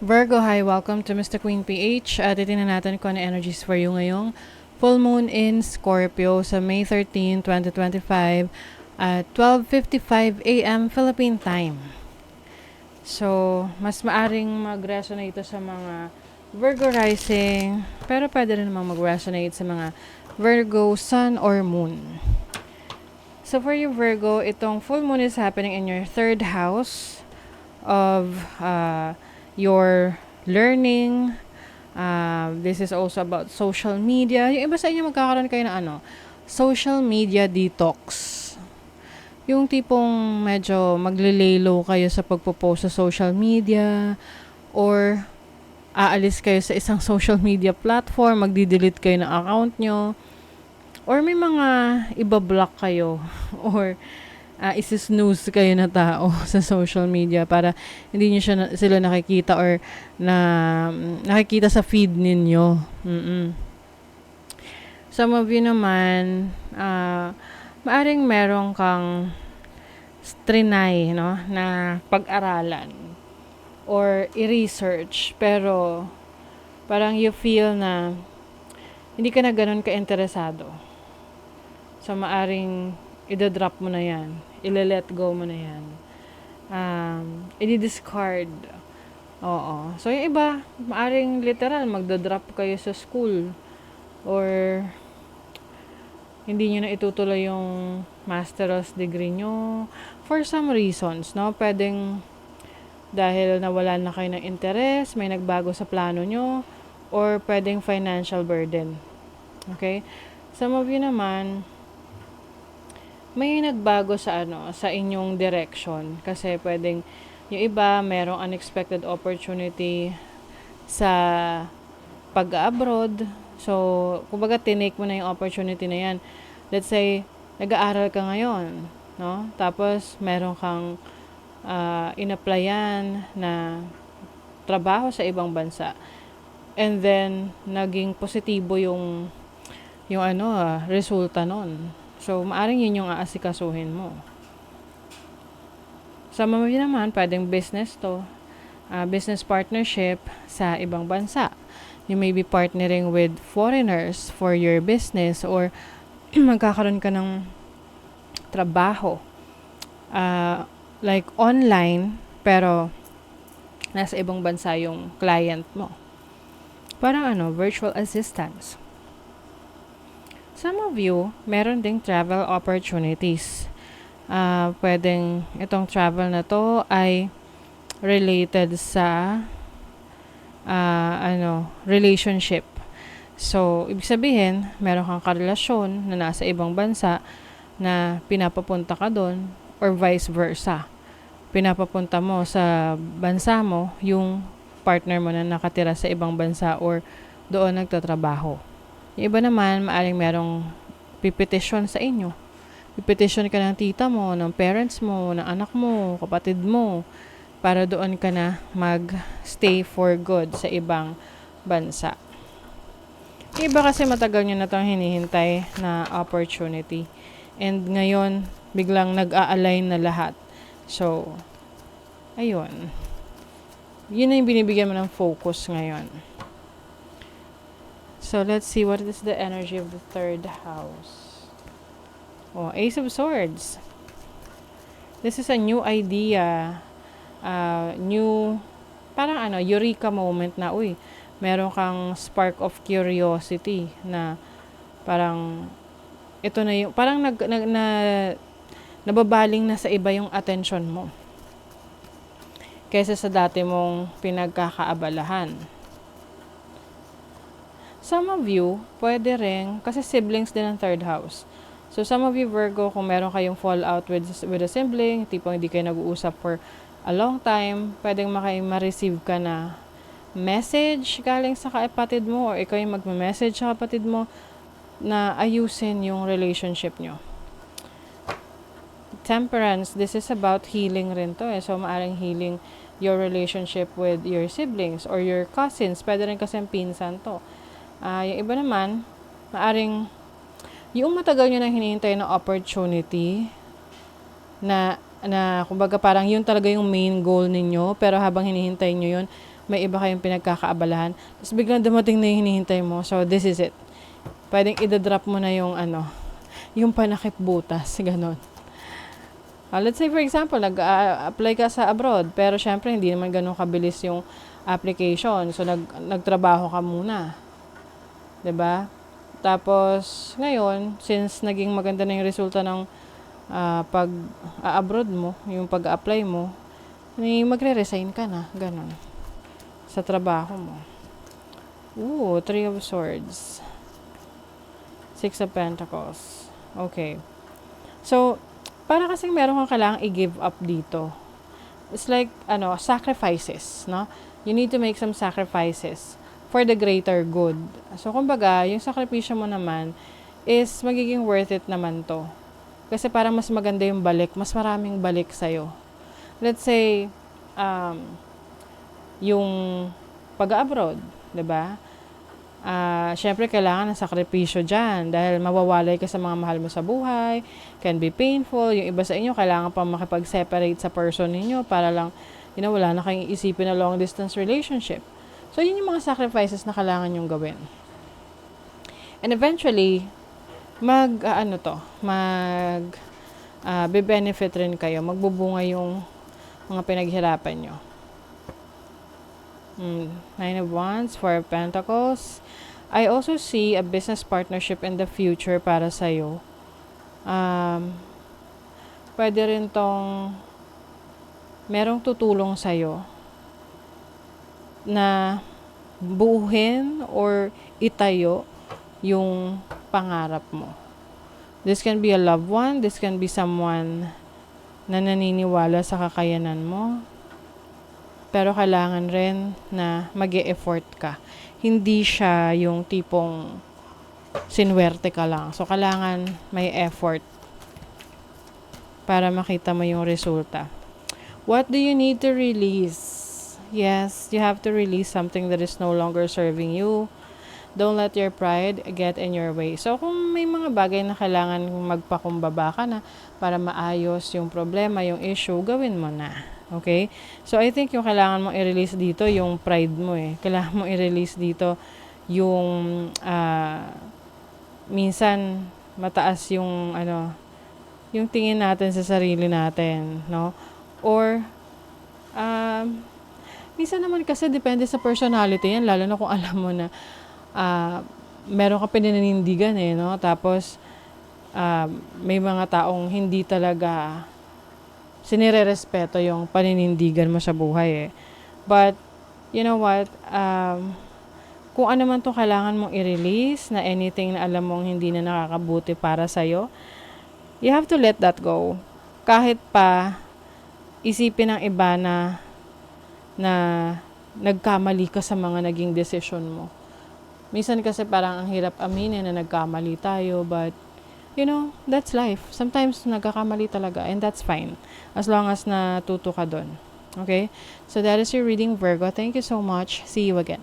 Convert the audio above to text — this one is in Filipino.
Virgo, hi! Welcome to Mr. Queen PH. Titingnan natin kung ano energies for you ngayong full moon in Scorpio sa May 13, 2025 at 12:55 a.m. Philippine time. So, mas maaring mag-resonate ito sa mga Virgo rising, pero pwede rin namang mag-resonate sa mga Virgo sun or moon. So, for you Virgo, itong full moon is happening in your third house of your learning. This is also about social media. Yung iba sa inyo magkakaroon kayo ng social media detox. Yung tipong medyo magle-lay-low kayo sa pagpo-post sa social media or aalis kayo sa isang social media platform, magdi-delete kayo ng account nyo or may mga iba-block kayo or isi-snooze kayo na tao sa social media para hindi nyo sila nakikita or nakikita sa feed ninyo. Some of you naman, maaring meron kang trinay, no, na pag-aralan or i-research pero parang you feel na hindi ka na ganun ka-interesado. So, maaring i-drop mo na yan. I-let go mo na yan. I-discard. Oo. So, yung iba, maaring literal, magda-drop kayo sa school. Or, hindi nyo na itutuloy yung master's degree nyo. For some reasons, no? Pwedeng dahil nawala na kayo ng interest, may nagbago sa plano nyo, or pwedeng financial burden. Okay? Some of you naman, may nagbago sa sa inyong direction kasi pwedeng yung iba merong unexpected opportunity sa pag-abroad. So, kumbaga tinake mo na yung opportunity na yan. Let's say nag-aaral ka ngayon, no? Tapos meron kang in-applyan na trabaho sa ibang bansa. And then naging positibo yung resulta nun. So, maaring yun yung aasikasuhin mo. Sa mga naman, pwedeng business to. Business partnership sa ibang bansa. You may be partnering with foreigners for your business or magkakaroon ka ng trabaho. Like online, pero nasa ibang bansa yung client mo. Parang virtual assistants. Some of you, meron ding travel opportunities. Pwedeng itong travel na to ay related sa relationship. So, ibig sabihin, meron kang karelasyon na nasa ibang bansa na pinapapunta ka doon or vice versa. Pinapapunta mo sa bansa mo yung partner mo na nakatira sa ibang bansa or doon nagtatrabaho. Yung iba naman, maaring merong pipetisyon sa inyo. Pipetisyon ka ng tita mo, ng parents mo, ng anak mo, kapatid mo, para doon ka na mag-stay for good sa ibang bansa. Yung iba kasi matagal nyo na itong hinihintay na opportunity. And ngayon, biglang nag-a-align na lahat. So, ayun. Yun na yung binibigyan mo ng focus ngayon. So, let's see what is the energy of the third house. Ace of Swords. This is a new idea. Parang eureka moment na, meron kang spark of curiosity na parang, ito na yung, parang nababaling na sa iba yung attention mo. Kaysa sa dati mong pinagkakaabalahan. Some of you, pwede rin, kasi siblings din ang third house. So, some of you Virgo, kung meron kayong fallout with a sibling, tipong hindi kayo nag-uusap for a long time, pwedeng ma-receive ka na message galing sa kapatid mo or ikaw yung magme-message sa kapatid mo na ayusin yung relationship nyo. Temperance, this is about healing rin to So, maaring healing your relationship with your siblings or your cousins. Pwede rin kasi pinsan to. Yung iba naman, maaring yung matagal nyo nang hinihintay ng opportunity na kumbaga parang yun talaga yung main goal ninyo, pero habang hinihintay nyo yun, may iba kayong pinagkakaabalahan, tapos biglang dumating na yung hinihintay mo. So, this is it. Pwedeng idadrop mo na yung yung panakip butas, ganon. Let's say for example, nag-apply ka sa abroad, pero syempre hindi naman ganun kabilis yung application. So, nagtrabaho ka muna. 'Di ba? Tapos, ngayon, since naging maganda na yung resulta ng pag-abroad mo, yung pag-apply mo, magre-resign ka na, ganon, sa trabaho mo. Ooh, 3 of Swords. 6 of Pentacles. Okay. So, para kasing meron kang kailangang i-give up dito. It's like, sacrifices, no? You need to make some sacrifices for the greater good. So, kumbaga, yung sakripisyo mo naman is magiging worth it naman to. Kasi parang mas maganda yung balik, mas maraming balik sa'yo. Let's say, yung pag-abroad, 'di ba? Syempre kailangan ng sakripisyo dyan dahil mawawalay ka sa mga mahal mo sa buhay, can be painful. Yung iba sa inyo, kailangan pa makipag-separate sa person ninyo para lang, wala na kayong isipin na long distance relationship. So, yun yung mga sacrifices na kailangan yung gawin. And eventually, be-benefit rin kayo, magbubunga yung mga pinaghirapan nyo. 9 of Wands, 4 of Pentacles. I also see a business partnership in the future para sa'yo. Pwede rin tong merong tutulong sa'yo na buuhin or itayo yung pangarap mo. This can be a loved one. This can be someone na naniniwala sa kakayanan mo. Pero kailangan rin na mag-e-effort ka. Hindi siya yung tipong sinwerte ka lang. So, kailangan may effort para makita mo yung resulta. What do you need to release? Yes, you have to release something that is no longer serving you. Don't let your pride get in your way. So, kung may mga bagay na kailangan magpakumbaba ka na para maayos yung problema, yung issue, gawin mo na. Okay? So, I think yung kailangan mong i-release dito, yung pride mo eh. Kailangan mong i-release dito yung, minsan, mataas yung, yung tingin natin sa sarili natin, no? Or, minsan naman kasi depende sa personality yan, lalo na kung alam mo na, meron ka pinanindigan eh, no? Tapos, may mga taong hindi talaga sinire-respeto yung paninindigan mo sa buhay eh. But, you know what? Kung ano man itong kailangan mong i-release, na anything na alam mong hindi na nakakabuti para sa'yo, you have to let that go. Kahit pa, isipin ng iba na nagkamali ka sa mga naging decision mo. Minsan kasi parang ang hirap aminin na nagkamali tayo, but that's life. Sometimes nagkakamali talaga, and that's fine. As long as natuto ka dun. Okay? So that is your reading, Virgo. Thank you so much. See you again.